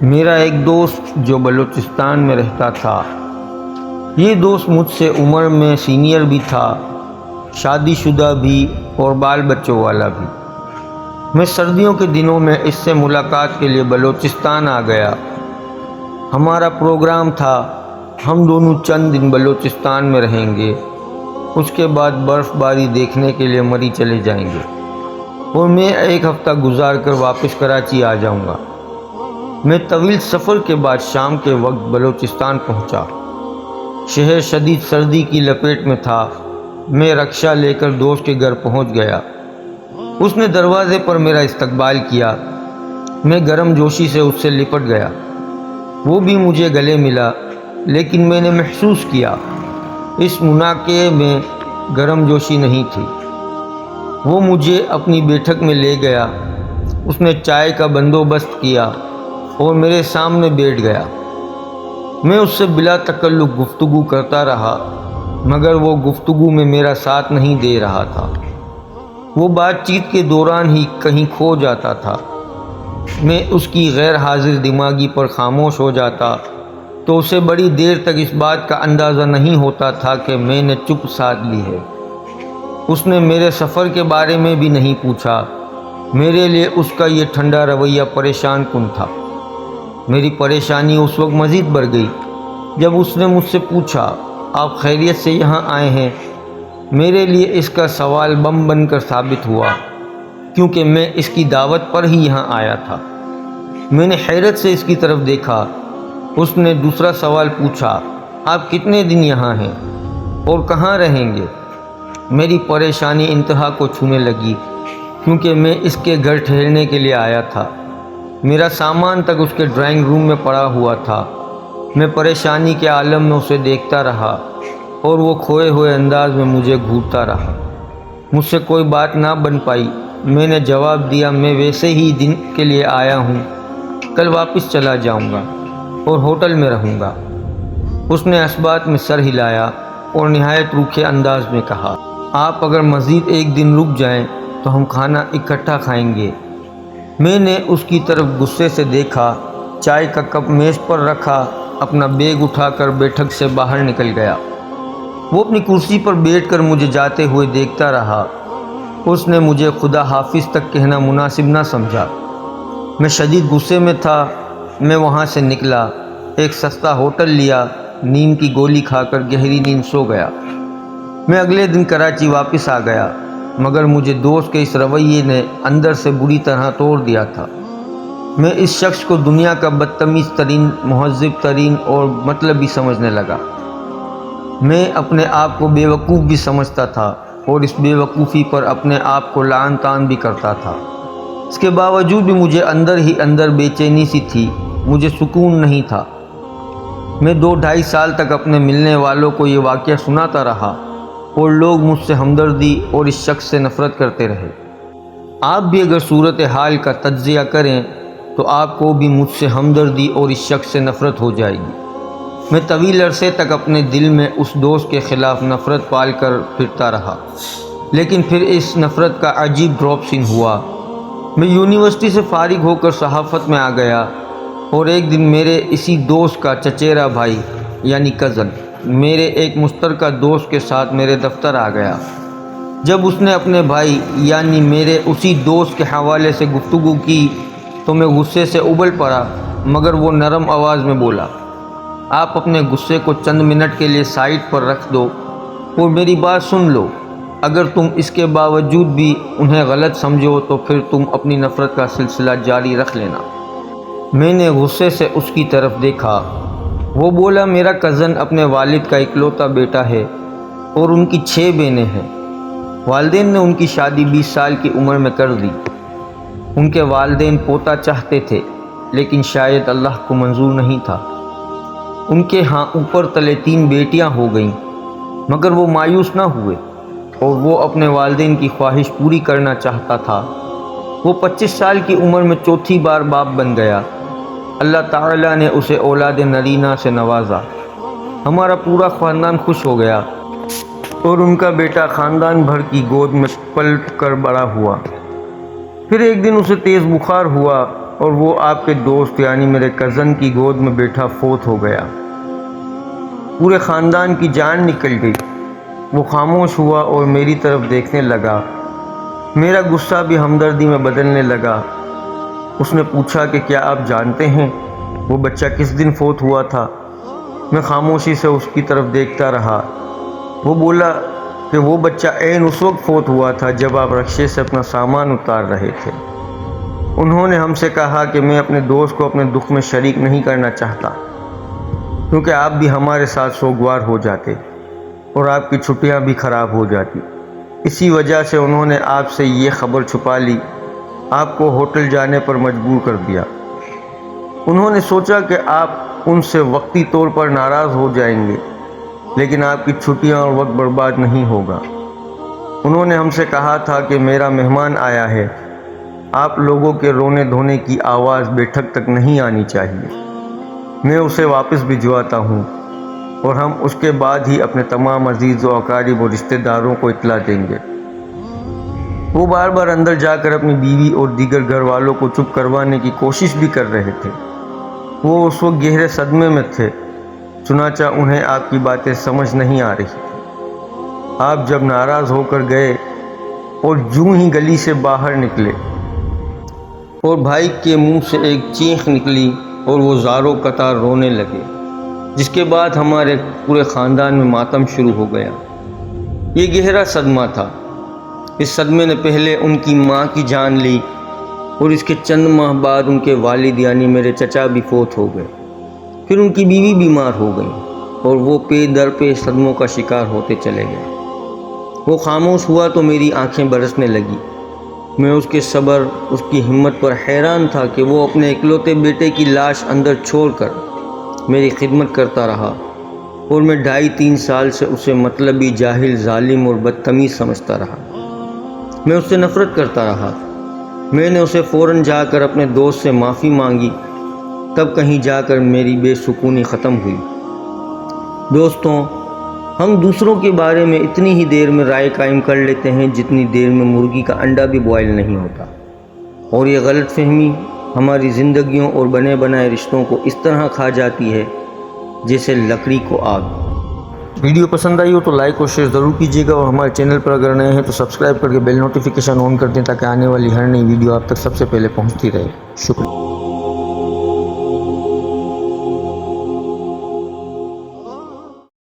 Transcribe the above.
میرا ایک دوست جو بلوچستان میں رہتا تھا، یہ دوست مجھ سے عمر میں سینئر بھی تھا، شادی شدہ بھی اور بال بچوں والا بھی۔ میں سردیوں کے دنوں میں اس سے ملاقات کے لیے بلوچستان آ گیا۔ ہمارا پروگرام تھا ہم دونوں چند دن بلوچستان میں رہیں گے، اس کے بعد برف باری دیکھنے کے لیے مری چلے جائیں گے اور میں ایک ہفتہ گزار کر واپس کراچی آ جاؤں گا۔ میں طویل سفر کے بعد شام کے وقت بلوچستان پہنچا۔ شہر شدید سردی کی لپیٹ میں تھا۔ میں رکشہ لے کر دوست کے گھر پہنچ گیا۔ اس نے دروازے پر میرا استقبال کیا۔ میں گرم جوشی سے اس سے لپٹ گیا۔ وہ بھی مجھے گلے ملا، لیکن میں نے محسوس کیا اس مناقے میں گرم جوشی نہیں تھی۔ وہ مجھے اپنی بیٹھک میں لے گیا۔ اس نے چائے کا بندوبست کیا اور میرے سامنے بیٹھ گیا۔ میں اس سے بلا تکلف گفتگو کرتا رہا، مگر وہ گفتگو میں میرا ساتھ نہیں دے رہا تھا۔ وہ بات چیت کے دوران ہی کہیں کھو جاتا تھا۔ میں اس کی غیر حاضر دماغی پر خاموش ہو جاتا تو اسے بڑی دیر تک اس بات کا اندازہ نہیں ہوتا تھا کہ میں نے چپ سادھ لی ہے۔ اس نے میرے سفر کے بارے میں بھی نہیں پوچھا۔ میرے لیے اس کا یہ ٹھنڈا رویہ پریشان کن تھا۔ میری پریشانی اس وقت مزید بڑھ گئی جب اس نے مجھ سے پوچھا، آپ خیریت سے یہاں آئے ہیں؟ میرے لیے اس کا سوال بم بن کر ثابت ہوا، کیونکہ میں اس کی دعوت پر ہی یہاں آیا تھا۔ میں نے حیرت سے اس کی طرف دیکھا۔ اس نے دوسرا سوال پوچھا، آپ کتنے دن یہاں ہیں اور کہاں رہیں گے؟ میری پریشانی انتہا کو چھونے لگی، کیونکہ میں اس کے گھر ٹھہرنے کے لیے آیا تھا۔ میرا سامان تک اس کے ڈرائنگ روم میں پڑا ہوا تھا۔ میں پریشانی کے عالم میں اسے دیکھتا رہا اور وہ کھوئے ہوئے انداز میں مجھے گھورتا رہا۔ مجھ سے کوئی بات نہ بن پائی۔ میں نے جواب دیا، میں ویسے ہی دن کے لیے آیا ہوں، کل واپس چلا جاؤں گا اور ہوٹل میں رہوں گا۔ اس نے اثبات میں سر ہلایا اور نہایت روکھے انداز میں کہا، آپ اگر مزید ایک دن رک جائیں تو ہم کھانا اکٹھا کھائیں گے۔ میں نے اس کی طرف غصے سے دیکھا، چائے کا کپ میز پر رکھا، اپنا بیگ اٹھا کر بیٹھک سے باہر نکل گیا۔ وہ اپنی کرسی پر بیٹھ کر مجھے جاتے ہوئے دیکھتا رہا۔ اس نے مجھے خدا حافظ تک کہنا مناسب نہ سمجھا۔ میں شدید غصے میں تھا۔ میں وہاں سے نکلا، ایک سستا ہوٹل لیا، نیند کی گولی کھا کر گہری نیند سو گیا۔ میں اگلے دن کراچی واپس آ گیا، مگر مجھے دوست کے اس رویے نے اندر سے بری طرح توڑ دیا تھا۔ میں اس شخص کو دنیا کا بدتمیز ترین، مہذب ترین اور مطلبی سمجھنے لگا۔ میں اپنے آپ کو بے وقوف بھی سمجھتا تھا اور اس بے وقوفی پر اپنے آپ کو لعن طعن بھی کرتا تھا۔ اس کے باوجود بھی مجھے اندر ہی اندر بے چینی سی تھی، مجھے سکون نہیں تھا۔ میں 2-2.5 سال تک اپنے ملنے والوں کو یہ واقعہ سناتا رہا اور لوگ مجھ سے ہمدردی اور اس شخص سے نفرت کرتے رہے۔ آپ بھی اگر صورتحال کا تجزیہ کریں تو آپ کو بھی مجھ سے ہمدردی اور اس شخص سے نفرت ہو جائے گی۔ میں طویل عرصے تک اپنے دل میں اس دوست کے خلاف نفرت پال کر پھرتا رہا، لیکن پھر اس نفرت کا عجیب ڈراپ سین ہوا۔ میں یونیورسٹی سے فارغ ہو کر صحافت میں آ گیا اور ایک دن میرے اسی دوست کا چچیرا بھائی یعنی کزن میرے ایک مشترکہ دوست کے ساتھ میرے دفتر آ گیا۔ جب اس نے اپنے بھائی یعنی میرے اسی دوست کے حوالے سے گفتگو کی تو میں غصے سے ابل پڑا، مگر وہ نرم آواز میں بولا، آپ اپنے غصے کو چند منٹ کے لیے سائڈ پر رکھ دو اور میری بات سن لو۔ اگر تم اس کے باوجود بھی انہیں غلط سمجھو تو پھر تم اپنی نفرت کا سلسلہ جاری رکھ لینا۔ میں نے غصے سے اس کی طرف دیکھا۔ وہ بولا، میرا کزن اپنے والد کا اکلوتا بیٹا ہے اور ان کی 6 بہنیں ہیں۔ والدین نے ان کی شادی 20 سال کی عمر میں کر دی۔ ان کے والدین پوتا چاہتے تھے، لیکن شاید اللہ کو منظور نہیں تھا۔ ان کے ہاں اوپر تلے 3 بیٹیاں ہو گئیں، مگر وہ مایوس نہ ہوئے اور وہ اپنے والدین کی خواہش پوری کرنا چاہتا تھا۔ وہ 25 سال کی عمر میں چوتھی بار باپ بن گیا۔ اللہ تعالیٰ نے اسے اولاد نرینہ سے نوازا۔ ہمارا پورا خاندان خوش ہو گیا اور ان کا بیٹا خاندان بھر کی گود میں پل کر بڑا ہوا۔ پھر ایک دن اسے تیز بخار ہوا اور وہ آپ کے دوست یعنی میرے کزن کی گود میں بیٹھا فوت ہو گیا۔ پورے خاندان کی جان نکل گئی۔ وہ خاموش ہوا اور میری طرف دیکھنے لگا۔ میرا غصہ بھی ہمدردی میں بدلنے لگا۔ اس نے پوچھا کہ کیا آپ جانتے ہیں وہ بچہ کس دن فوت ہوا تھا؟ میں خاموشی سے اس کی طرف دیکھتا رہا۔ وہ بولا کہ وہ بچہ عین اس وقت فوت ہوا تھا جب آپ رکشے سے اپنا سامان اتار رہے تھے۔ انہوں نے ہم سے کہا کہ میں اپنے دوست کو اپنے دکھ میں شریک نہیں کرنا چاہتا کیونکہ آپ بھی ہمارے ساتھ سوگوار ہو جاتے اور آپ کی چھٹیاں بھی خراب ہو جاتی۔ اسی وجہ سے انہوں نے آپ سے یہ خبر چھپا لی، آپ کو ہوٹل جانے پر مجبور کر دیا۔ انہوں نے سوچا کہ آپ ان سے وقتی طور پر ناراض ہو جائیں گے لیکن آپ کی چھٹیاں اور وقت برباد نہیں ہوگا۔ انہوں نے ہم سے کہا تھا کہ میرا مہمان آیا ہے، آپ لوگوں کے رونے دھونے کی آواز بیٹھک تک نہیں آنی چاہیے۔ میں اسے واپس بھجواتا ہوں اور ہم اس کے بعد ہی اپنے تمام عزیز و اقارب و رشتہ داروں کو اطلاع دیں گے۔ وہ بار بار اندر جا کر اپنی بیوی اور دیگر گھر والوں کو چپ کروانے کی کوشش بھی کر رہے تھے۔ وہ اس وقت گہرے صدمے میں تھے، چنانچہ انہیں آپ کی باتیں سمجھ نہیں آ رہی تھی۔ آپ جب ناراض ہو کر گئے اور یوں ہی گلی سے باہر نکلے اور بھائی کے منہ سے ایک چیخ نکلی اور وہ زاروں قطار رونے لگے، جس کے بعد ہمارے پورے خاندان میں ماتم شروع ہو گیا۔ یہ گہرا صدمہ تھا۔ اس صدمے نے پہلے ان کی ماں کی جان لی اور اس کے چند ماہ بعد ان کے والد یعنی میرے چچا بھی فوت ہو گئے۔ پھر ان کی بیوی بیمار ہو گئی اور وہ پے در پے صدموں کا شکار ہوتے چلے گئے۔ وہ خاموش ہوا تو میری آنکھیں برسنے لگی۔ میں اس کے صبر، اس کی ہمت پر حیران تھا کہ وہ اپنے اکلوتے بیٹے کی لاش اندر چھوڑ کر میری خدمت کرتا رہا اور میں 2.5-3 سال سے اسے مطلبی، جاہل، ظالم اور بدتمیز سمجھتا رہا۔ میں اس سے نفرت کرتا رہا۔ میں نے اسے فوراً جا کر اپنے دوست سے معافی مانگی، تب کہیں جا کر میری بے سکونی ختم ہوئی۔ دوستوں، ہم دوسروں کے بارے میں اتنی ہی دیر میں رائے قائم کر لیتے ہیں جتنی دیر میں مرغی کا انڈا بھی بوائل نہیں ہوتا، اور یہ غلط فہمی ہماری زندگیوں اور بنے بنائے رشتوں کو اس طرح کھا جاتی ہے جیسے لکڑی کو آگ۔ ویڈیو پسند آئی ہو تو لائک اور شیئر ضرور کیجیے گا، اور ہمارے چینل پر اگر نئے ہیں تو سبسکرائب کر کے بیل نوٹیفیکیشن آن کر دیں تاکہ آنے والی ہر نئی ویڈیو آپ تک سب سے پہلے پہنچتی رہے۔ شکریہ۔